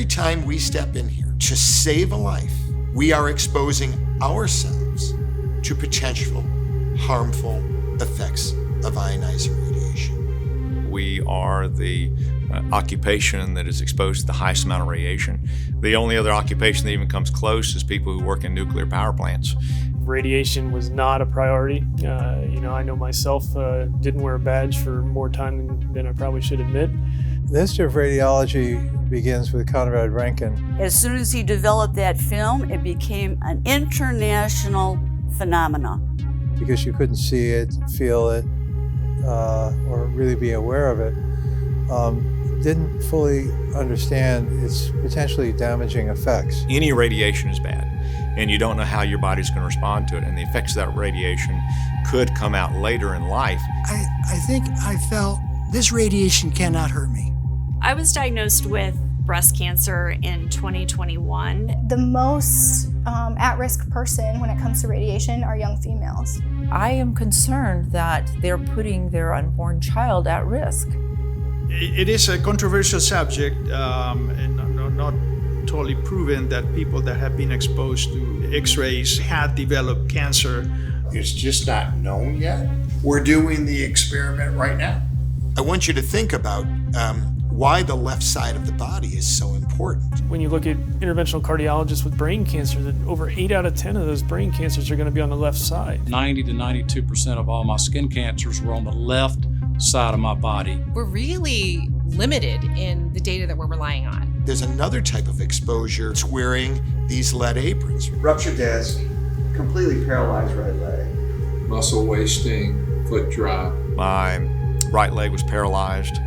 time we step in here to save a life, we are exposing ourselves to potential harmful effects of ionizing radiation. We are the occupation that is exposed to the highest amount of radiation. The only other occupation that even comes close is people who work in nuclear power plants. Radiation was not a priority. I know myself didn't wear a badge for more time than I probably should admit. The history of radiology begins with Conrad Rankin. As soon as he developed that film, it became an international phenomenon. Because you couldn't see it, feel it, or really be aware of it, didn't fully understand its potentially damaging effects. Any radiation is bad, and you don't know how your body's going to respond to it, and the effects of that radiation could come out later in life. I think I felt this radiation cannot hurt me. I was diagnosed with breast cancer in 2021. The most at-risk person when it comes to radiation are young females. I am concerned that they're putting their unborn child at risk. It is a controversial subject and not totally proven that people that have been exposed to X-rays had developed cancer. It's just not known yet. We're doing the experiment right now. I want you to think about why the left side of the body is so important. When you look at interventional cardiologists with brain cancer, that over 8 out of 10 of those brain cancers are going to be on the left side. 90 to 92% of all my skin cancers were on the left side of my body. We're really limited in the data that we're relying on. There's another type of exposure. It's wearing these lead aprons. Ruptured disc, completely paralyzed right leg. Muscle wasting, foot dry. My right leg was paralyzed.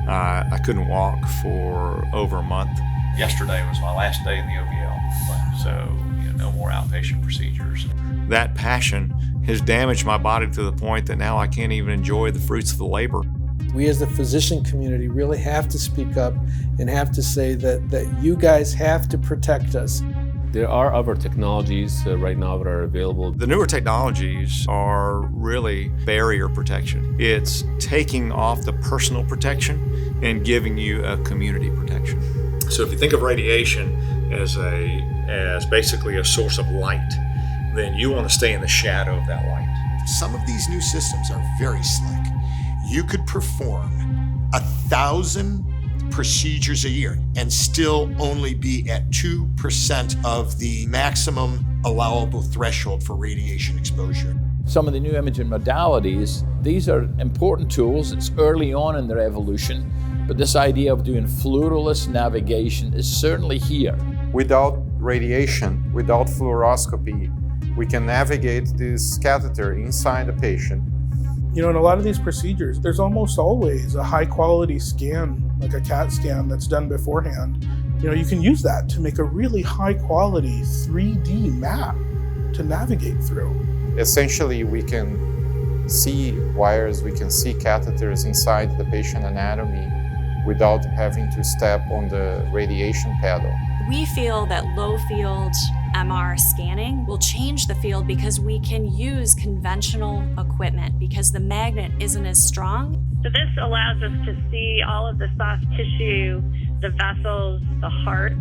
I couldn't walk for over a month. Yesterday was my last day in the OBL, so no more outpatient procedures. That passion has damaged my body to the point that now I can't even enjoy the fruits of the labor. We as the physician community really have to speak up and have to say that you guys have to protect us. There are other technologies right now that are available. The newer technologies are really barrier protection. It's taking off the personal protection and giving you a community protection. So if you think of radiation as basically a source of light, then you want to stay in the shadow of that light. Some of these new systems are very slick. You could perform 1,000 procedures a year and still only be at 2% of the maximum allowable threshold for radiation exposure. Some of the new imaging modalities, these are important tools. It's early on in their evolution, but this idea of doing fluoroless navigation is certainly here. Without radiation, without fluoroscopy, we can navigate this catheter inside the patient. In a lot of these procedures, there's almost always a high quality scan, like a CAT scan that's done beforehand. You can use that to make a really high quality 3D map to navigate through. Essentially, we can see wires, we can see catheters inside the patient anatomy without having to step on the radiation paddle. We feel that low field MR scanning will change the field because we can use conventional equipment because the magnet isn't as strong. So this allows us to see all of the soft tissue, the vessels, the heart.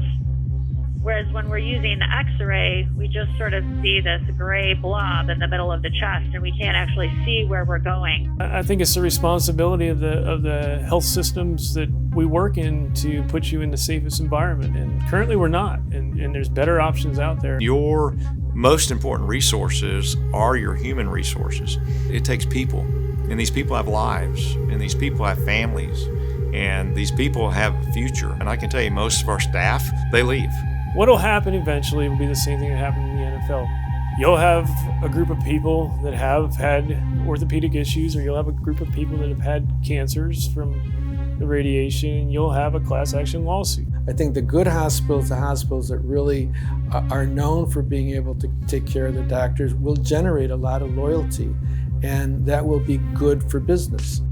Whereas when we're using the X-ray, we just sort of see this gray blob in the middle of the chest and we can't actually see where we're going. I think it's the responsibility of the health systems that we work in to put you in the safest environment. And currently we're not, and there's better options out there. Your most important resources are your human resources. It takes people, and these people have lives, and these people have families, and these people have a future. And I can tell you, most of our staff, they leave. What'll happen eventually will be the same thing that happened in the NFL. You'll have a group of people that have had orthopedic issues, or you'll have a group of people that have had cancers from the radiation, and you'll have a class action lawsuit. I think the good hospitals, the hospitals that really are known for being able to take care of their doctors, will generate a lot of loyalty, and that will be good for business.